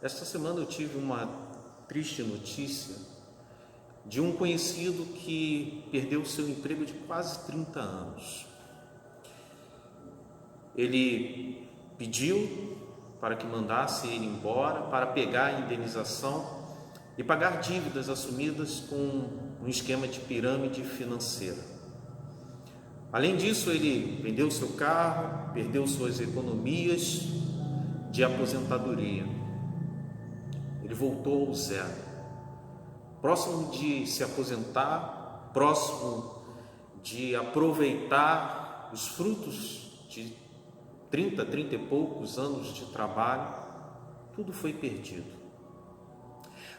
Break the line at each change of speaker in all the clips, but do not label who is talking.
Esta semana eu tive uma triste notícia de um conhecido que perdeu seu emprego de quase 30 anos. Ele pediu para que mandasse ele embora para pegar a indenização e pagar dívidas assumidas com um esquema de pirâmide financeira. Além disso, ele vendeu seu carro, perdeu suas economias de aposentadoria. Ele voltou ao zero, próximo de se aposentar, próximo de aproveitar os frutos de 30 e poucos anos de trabalho. Tudo foi perdido.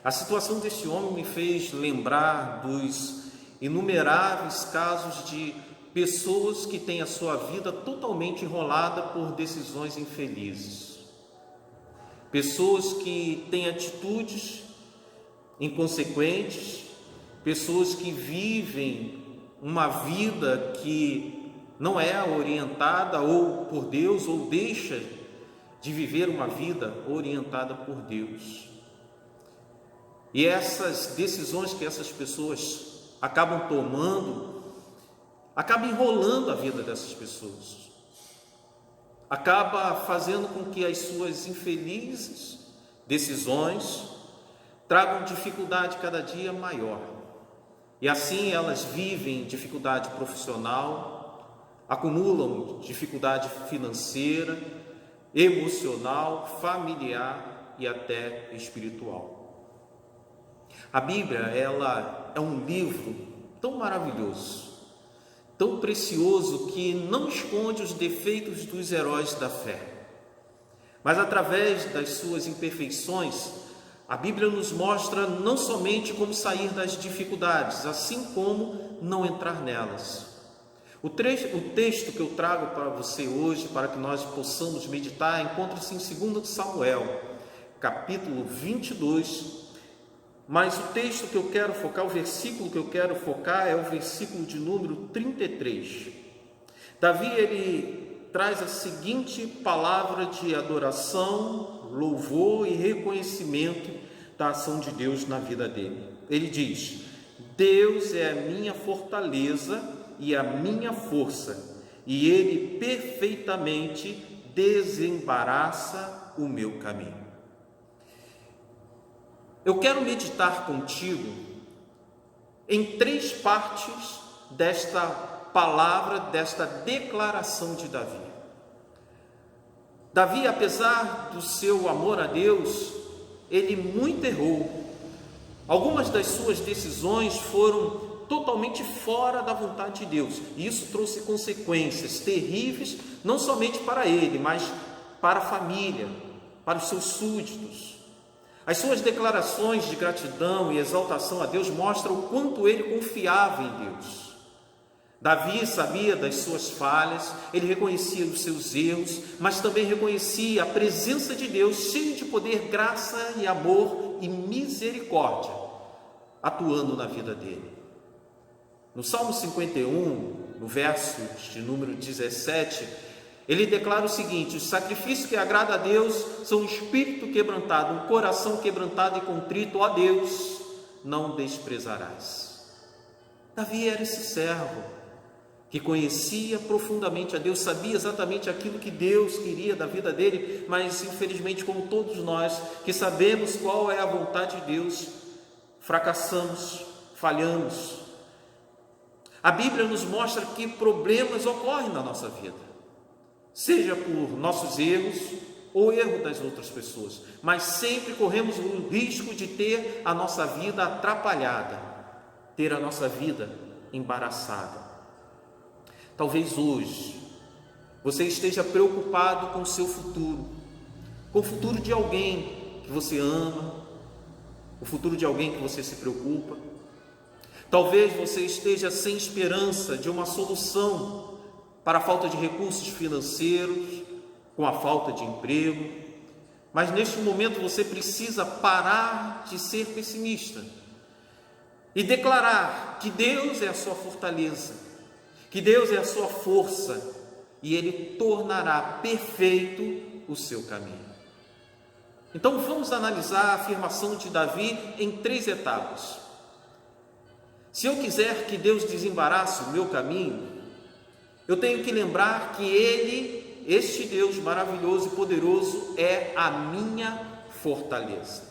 A situação deste homem me fez lembrar dos inumeráveis casos de pessoas que têm a sua vida totalmente enrolada por decisões infelizes. Pessoas que têm atitudes inconsequentes, pessoas que vivem uma vida que não é orientada ou por Deus, ou deixa de viver uma vida orientada por Deus. E essas decisões que essas pessoas acabam tomando, acabam enrolando a vida dessas pessoas. Acaba fazendo com que as suas infelizes decisões tragam dificuldade cada dia maior. E assim elas vivem dificuldade profissional, acumulam dificuldade financeira, emocional, familiar e até espiritual. A Bíblia, ela é um livro tão maravilhoso, tão precioso, que não esconde os defeitos dos heróis da fé, mas através das suas imperfeições, a Bíblia nos mostra não somente como sair das dificuldades, assim como não entrar nelas. O texto que eu trago para você hoje, para que nós possamos meditar, encontra-se em 2 Samuel, capítulo 22, mas o texto que eu quero focar, o versículo que eu quero focar é o versículo de número 33. Davi, ele traz a seguinte palavra de adoração, louvor e reconhecimento da ação de Deus na vida dele. Ele diz: Deus é a minha fortaleza e a minha força, e Ele perfeitamente desembaraça o meu caminho. Eu quero meditar contigo em 3 partes desta palavra, desta declaração de Davi. Davi, apesar do seu amor a Deus, ele muito errou. Algumas das suas decisões foram totalmente fora da vontade de Deus, e isso trouxe consequências terríveis, não somente para ele, mas para a família, para os seus súditos. As suas declarações de gratidão e exaltação a Deus mostram o quanto ele confiava em Deus. Davi sabia das suas falhas, ele reconhecia os seus erros, mas também reconhecia a presença de Deus, cheio de poder, graça e amor e misericórdia, atuando na vida dele. No Salmo 51, no verso de número 17, ele declara o seguinte: o sacrifício que agrada a Deus são um espírito quebrantado, um coração quebrantado e contrito, ó Deus, não desprezarás. Davi era esse servo que conhecia profundamente a Deus, sabia exatamente aquilo que Deus queria da vida dele, mas infelizmente, como todos nós que sabemos qual é a vontade de Deus, fracassamos, falhamos. A Bíblia nos mostra que problemas ocorrem na nossa vida, seja por nossos erros ou erro das outras pessoas, mas sempre corremos o risco de ter a nossa vida atrapalhada, ter a nossa vida embaraçada. Talvez hoje você esteja preocupado com o seu futuro, com o futuro de alguém que você ama, o futuro de alguém que você se preocupa. Talvez você esteja sem esperança de uma solução para a falta de recursos financeiros, com a falta de emprego, mas neste momento você precisa parar de ser pessimista e declarar que Deus é a sua fortaleza, que Deus é a sua força, e Ele tornará perfeito o seu caminho. Então vamos analisar a afirmação de Davi em 3 etapas. Se eu quiser que Deus desembarace o meu caminho, eu tenho que lembrar que Ele, este Deus maravilhoso e poderoso, é a minha fortaleza.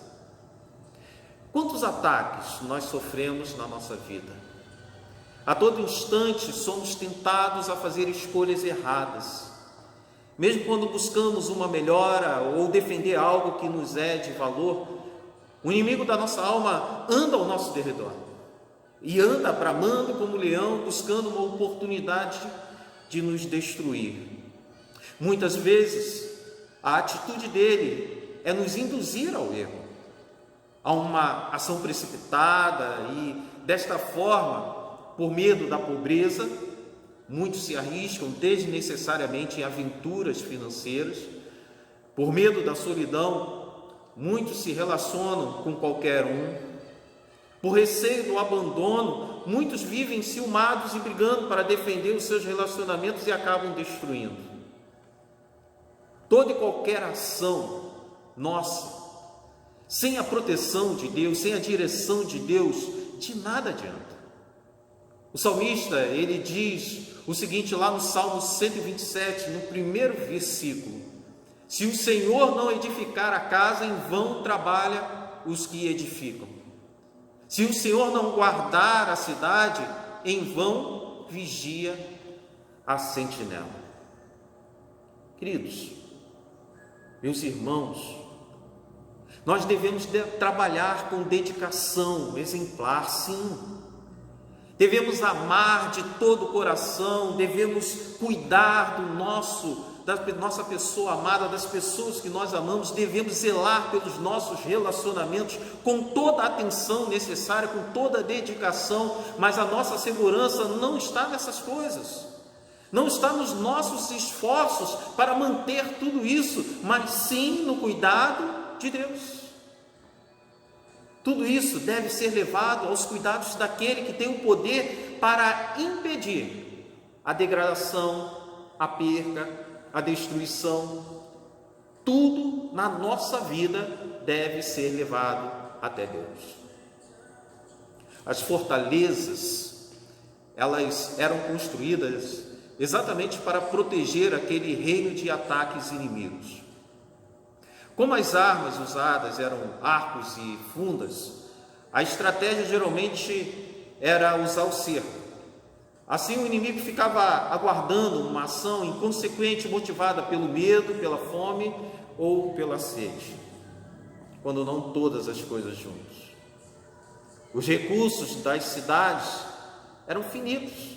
Quantos ataques nós sofremos na nossa vida? A todo instante somos tentados a fazer escolhas erradas. Mesmo quando buscamos uma melhora ou defender algo que nos é de valor, o inimigo da nossa alma anda ao nosso derredor e anda bramando como leão, buscando uma oportunidade de nos destruir. Muitas vezes a atitude dele é nos induzir ao erro, a uma ação precipitada, e desta forma, por medo da pobreza, muitos se arriscam desnecessariamente em aventuras financeiras. Por medo da solidão, muitos se relacionam com qualquer um. Por receio do abandono, muitos vivem ciumados e brigando para defender os seus relacionamentos e acabam destruindo. Toda e qualquer ação nossa, sem a proteção de Deus, sem a direção de Deus, de nada adianta. O salmista, ele diz o seguinte lá no Salmo 127, no primeiro versículo: se o Senhor não edificar a casa, em vão trabalha os que edificam. Se o Senhor não guardar a cidade, em vão vigia a sentinela. Queridos, meus irmãos, nós devemos trabalhar com dedicação exemplar, sim. Devemos amar de todo o coração, devemos cuidar da nossa pessoa amada, das pessoas que nós amamos, devemos zelar pelos nossos relacionamentos com toda a atenção necessária, com toda a dedicação, mas a nossa segurança não está nessas coisas, não está nos nossos esforços para manter tudo isso, mas sim no cuidado de Deus. Tudo isso deve ser levado aos cuidados daquele que tem o poder para impedir a degradação, a perca, a destruição. Tudo na nossa vida deve ser levado até Deus. As fortalezas, elas eram construídas exatamente para proteger aquele reino de ataques inimigos. Como as armas usadas eram arcos e fundas, a estratégia geralmente era usar o cerco. Assim o inimigo ficava aguardando uma ação inconsequente, motivada pelo medo, pela fome ou pela sede, quando não todas as coisas juntas. Os recursos das cidades eram finitos.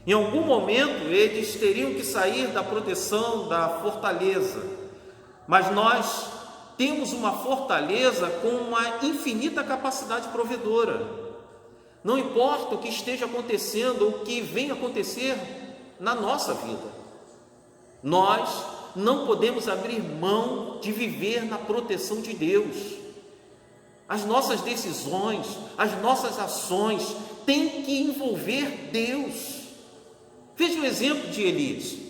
Em algum momento eles teriam que sair da proteção da fortaleza, mas nós temos uma fortaleza com uma infinita capacidade provedora. Não importa o que esteja acontecendo ou o que venha acontecer na nossa vida, nós não podemos abrir mão de viver na proteção de Deus. As nossas decisões, as nossas ações têm que envolver Deus. Veja o exemplo de Elias.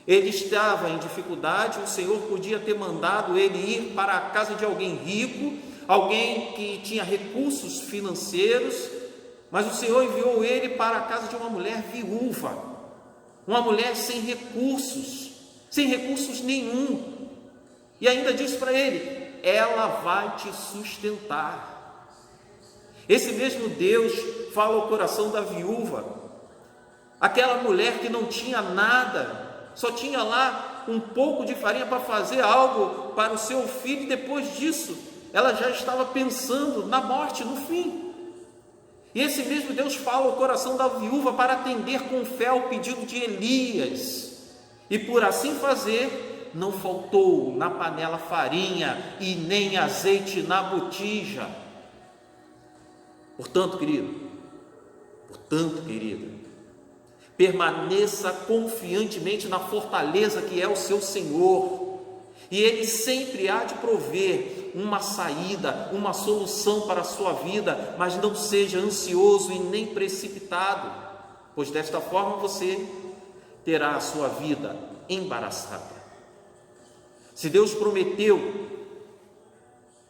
Ele estava em dificuldade, o Senhor podia ter mandado ele ir para a casa de alguém rico, alguém que tinha recursos financeiros, mas o Senhor enviou ele para a casa de uma mulher viúva, uma mulher sem recursos nenhum, e ainda disse para ele: ela vai te sustentar. Esse mesmo Deus fala ao coração da viúva, aquela mulher que não tinha nada, só tinha lá um pouco de farinha para fazer algo para o seu filho, e depois disso ela já estava pensando na morte, no fim. E esse mesmo Deus fala ao coração da viúva para atender com fé ao pedido de Elias, e por assim fazer, não faltou na panela farinha e nem azeite na botija. Portanto, querida, permaneça confiantemente na fortaleza que é o seu Senhor, e Ele sempre há de prover uma saída, uma solução para a sua vida, mas não seja ansioso e nem precipitado, pois desta forma você terá a sua vida embaraçada. Se Deus prometeu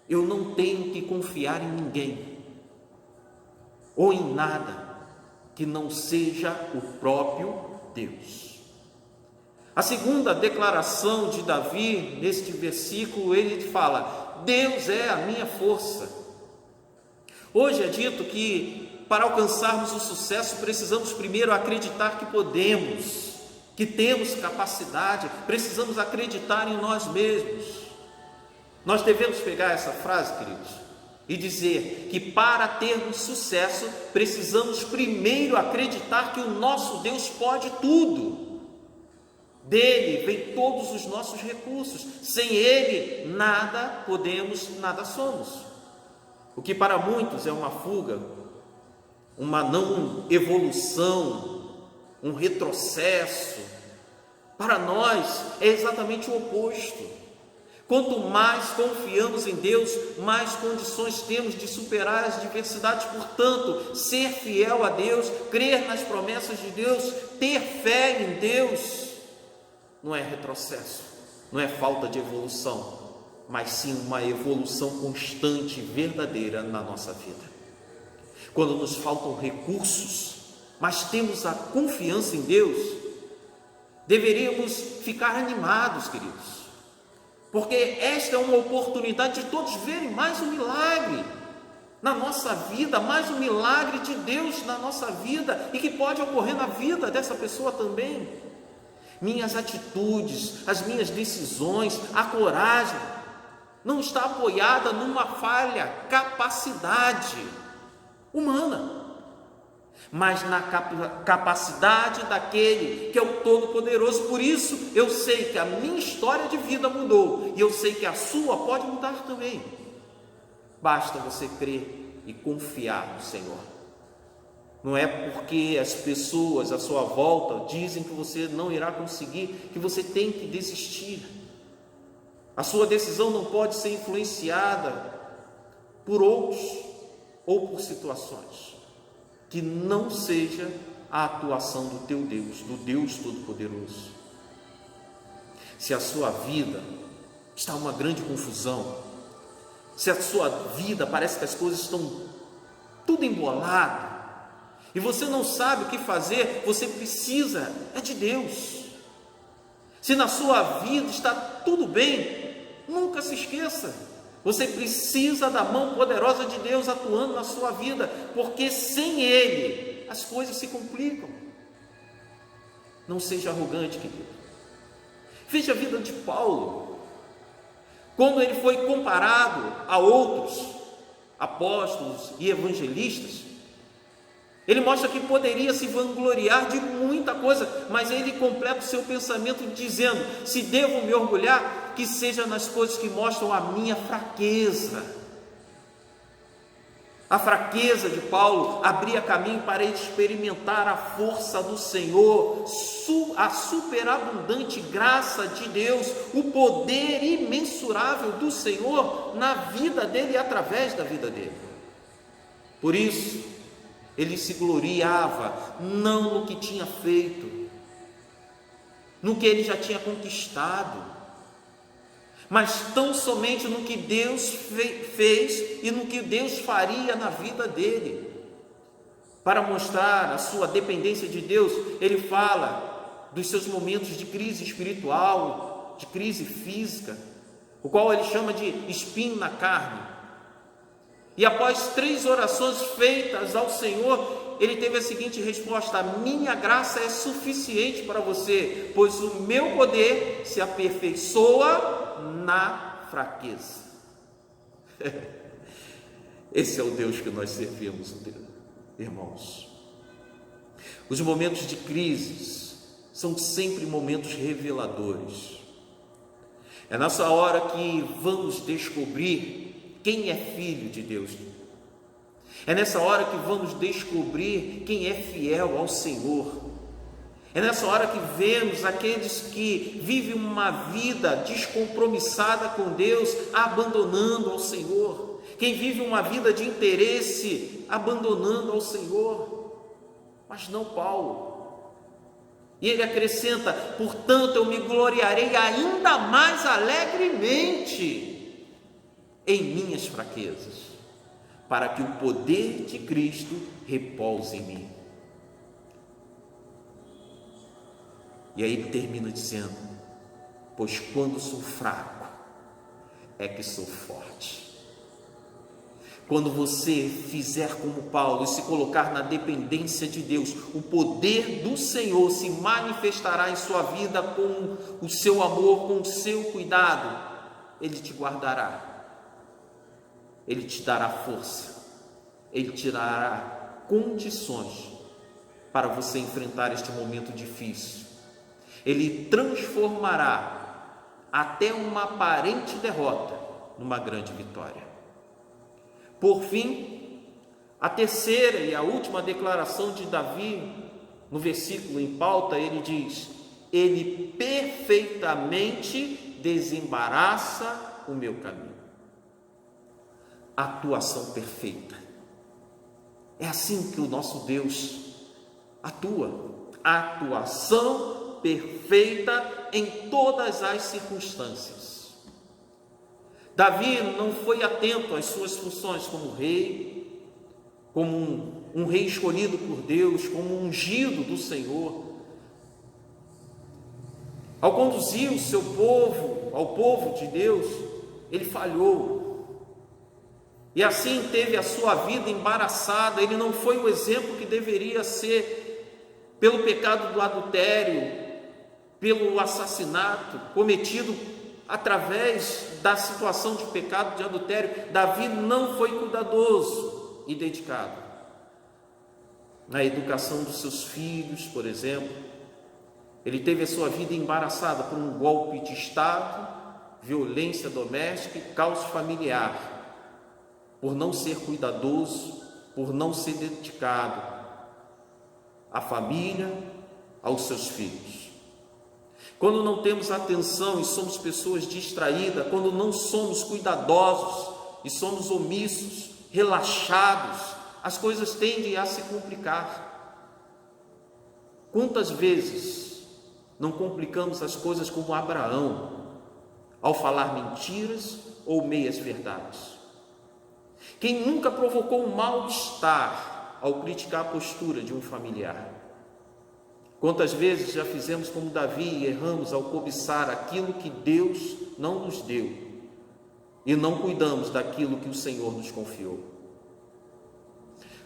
eu não tenho que confiar em ninguém ou em nada que não seja o próprio Deus. A segunda declaração de Davi, neste versículo, ele fala: Deus é a minha força. Hoje é dito que para alcançarmos o sucesso precisamos primeiro acreditar que podemos, que temos capacidade, precisamos acreditar em nós mesmos. Nós devemos pegar essa frase, queridos, e dizer que para termos sucesso precisamos primeiro acreditar que o nosso Deus pode tudo. Dele vem todos os nossos recursos. Sem Ele nada podemos, nada somos. O que para muitos é uma fuga, uma não evolução, um retrocesso, para nós é exatamente o oposto. Quanto mais confiamos em Deus, mais condições temos de superar as diversidades. Portanto, ser fiel a Deus, crer nas promessas de Deus, ter fé em Deus, não é retrocesso, não é falta de evolução, mas sim uma evolução constante e verdadeira na nossa vida. Quando nos faltam recursos, mas temos a confiança em Deus, deveríamos ficar animados, queridos, porque esta é uma oportunidade de todos verem mais um milagre na nossa vida, mais um milagre de Deus na nossa vida, e que pode ocorrer na vida dessa pessoa também. Minhas atitudes, as minhas decisões, a coragem, não está apoiada numa falha capacidade humana, mas na capacidade daquele que é o Todo-Poderoso. Por isso eu sei que a minha história de vida mudou, e eu sei que a sua pode mudar também. Basta você crer e confiar no Senhor. Não é porque as pessoas à sua volta dizem que você não irá conseguir, que você tem que desistir. A sua decisão não pode ser influenciada por outros ou por situações que não seja a atuação do teu Deus, do Deus Todo-Poderoso. Se a sua vida está uma grande confusão, se a sua vida parece que as coisas estão tudo embolado, e você não sabe o que fazer, você precisa de Deus. Se na sua vida está tudo bem, nunca se esqueça, você precisa da mão poderosa de Deus atuando na sua vida, porque sem Ele as coisas se complicam. Não seja arrogante, querido. Veja a vida de Paulo, quando ele foi comparado a outros apóstolos e evangelistas. Ele mostra que poderia se vangloriar de muita coisa, mas ele completa o seu pensamento dizendo: se devo me orgulhar, que seja nas coisas que mostram a minha fraqueza. A fraqueza de Paulo abria caminho para ele experimentar a força do Senhor, a superabundante graça de Deus, o poder imensurável do Senhor na vida dele e através da vida dele. Por isso, ele se gloriava não no que tinha feito, no que ele já tinha conquistado, mas tão somente no que Deus fez e no que Deus faria na vida dele. Para mostrar a sua dependência de Deus, ele fala dos seus momentos de crise espiritual, de crise física, o qual ele chama de espinho na carne. E após 3 orações feitas ao Senhor, ele teve a seguinte resposta: a minha graça é suficiente para você, pois o meu poder se aperfeiçoa na fraqueza. Esse é o Deus que nós servimos, irmãos. Os momentos de crise são sempre momentos reveladores. É nessa hora que vamos descobrir quem é filho de Deus. É nessa hora que vamos descobrir quem é fiel ao Senhor. É nessa hora que vemos aqueles que vivem uma vida descompromissada com Deus, abandonando ao Senhor. Quem vive uma vida de interesse, abandonando ao Senhor. Mas não Paulo. E ele acrescenta: portanto eu me gloriarei ainda mais alegremente em minhas fraquezas, para que o poder de Cristo repouse em mim. E aí ele termina dizendo: pois quando sou fraco, é que sou forte. Quando você fizer como Paulo e se colocar na dependência de Deus, o poder do Senhor se manifestará em sua vida com o seu amor, com o seu cuidado. Ele te guardará, Ele te dará força, Ele te dará condições para você enfrentar este momento difícil. Ele transformará até uma aparente derrota numa grande vitória. Por fim, a terceira e a última declaração de Davi, no versículo em pauta, ele diz: ele perfeitamente desembaraça o meu caminho. Atuação perfeita. É assim que o nosso Deus atua. Atuação perfeita em todas as circunstâncias. Davi não foi atento às suas funções como rei, como um rei escolhido por Deus, como um ungido do Senhor. Ao conduzir o seu povo, ao povo de Deus, ele falhou. E assim teve a sua vida embaraçada. Ele não foi o exemplo que deveria ser pelo pecado do adultério, pelo assassinato cometido através da situação de pecado de adultério. Davi não foi cuidadoso e dedicado na educação dos seus filhos, por exemplo. Ele teve a sua vida embaraçada por um golpe de Estado, violência doméstica e caos familiar, por não ser cuidadoso, por não ser dedicado à família, aos seus filhos. Quando não temos atenção e somos pessoas distraídas, quando não somos cuidadosos e somos omissos, relaxados, as coisas tendem a se complicar. Quantas vezes não complicamos as coisas como Abraão, ao falar mentiras ou meias verdades? Quem nunca provocou um mal-estar ao criticar a postura de um familiar? Quantas vezes já fizemos como Davi e erramos ao cobiçar aquilo que Deus não nos deu e não cuidamos daquilo que o Senhor nos confiou?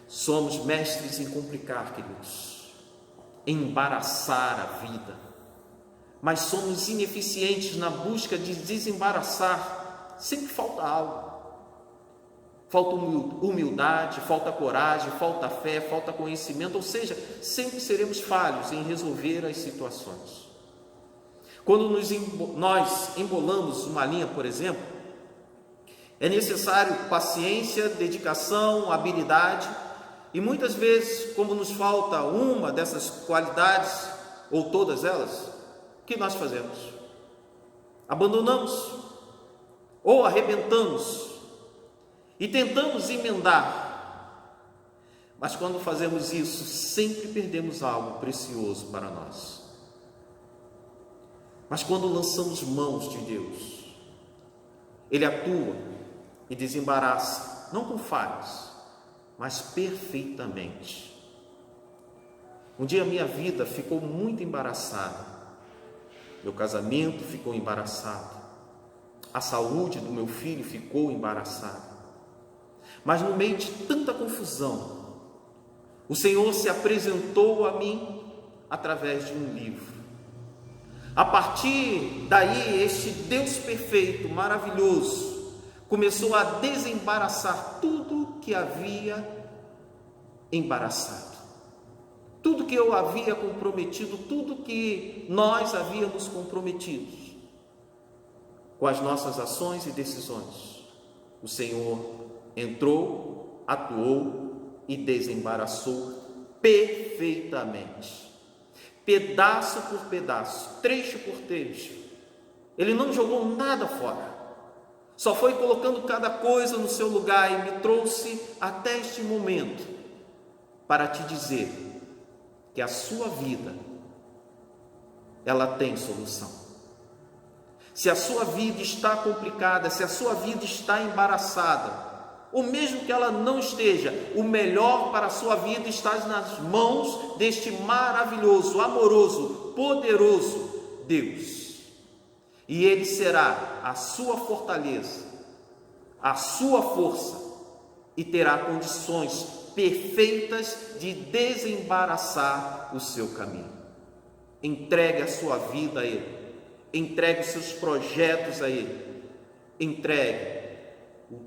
Somos mestres em complicar, queridos, em embaraçar a vida, mas somos ineficientes na busca de desembaraçar. Sempre falta algo. Falta humildade, falta coragem, falta fé, falta conhecimento, ou seja, sempre seremos falhos em resolver as situações. Quando nós embolamos uma linha, por exemplo, é necessário paciência, dedicação, habilidade, e muitas vezes, como nos falta uma dessas qualidades, ou todas elas, o que nós fazemos? Abandonamos, ou arrebentamos, e tentamos emendar, mas quando fazemos isso, sempre perdemos algo precioso para nós. Mas quando lançamos mãos de Deus, Ele atua e desembaraça, não com falhas, mas perfeitamente. Um dia a minha vida ficou muito embaraçada, meu casamento ficou embaraçado, a saúde do meu filho ficou embaraçada. Mas no meio de tanta confusão, o Senhor se apresentou a mim através de um livro. A partir daí, este Deus perfeito, maravilhoso, começou a desembaraçar tudo que havia embaraçado. Tudo que eu havia comprometido, tudo que nós havíamos comprometido com as nossas ações e decisões. O Senhor entrou, atuou e desembaraçou perfeitamente, pedaço por pedaço, trecho por trecho. Ele não jogou nada fora, só foi colocando cada coisa no seu lugar e me trouxe até este momento para te dizer que a sua vida, ela tem solução. Se a sua vida está complicada, se a sua vida está embaraçada, ou mesmo que ela não esteja, o melhor para a sua vida está nas mãos deste maravilhoso, amoroso, poderoso Deus. E Ele será a sua fortaleza, a sua força, e terá condições perfeitas de desembaraçar o seu caminho. Entregue a sua vida a Ele, entregue os seus projetos a Ele, entregue o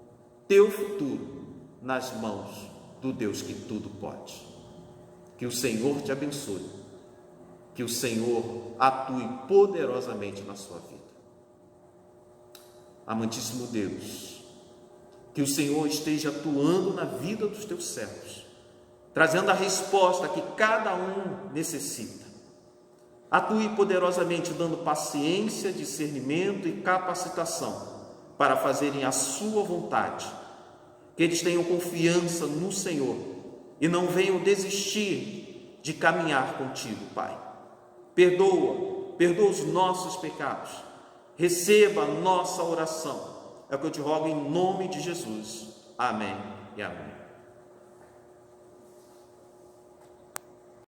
teu futuro nas mãos do Deus que tudo pode. Que o Senhor te abençoe, que o Senhor atue poderosamente na sua vida. Amantíssimo Deus, que o Senhor esteja atuando na vida dos teus servos, trazendo a resposta que cada um necessita. Atue poderosamente, dando paciência, discernimento e capacitação para fazerem a sua vontade. Que eles tenham confiança no Senhor e não venham desistir de caminhar contigo, Pai. Perdoa os nossos pecados. Receba a nossa oração. É o que eu te rogo em nome de Jesus. Amém e amém.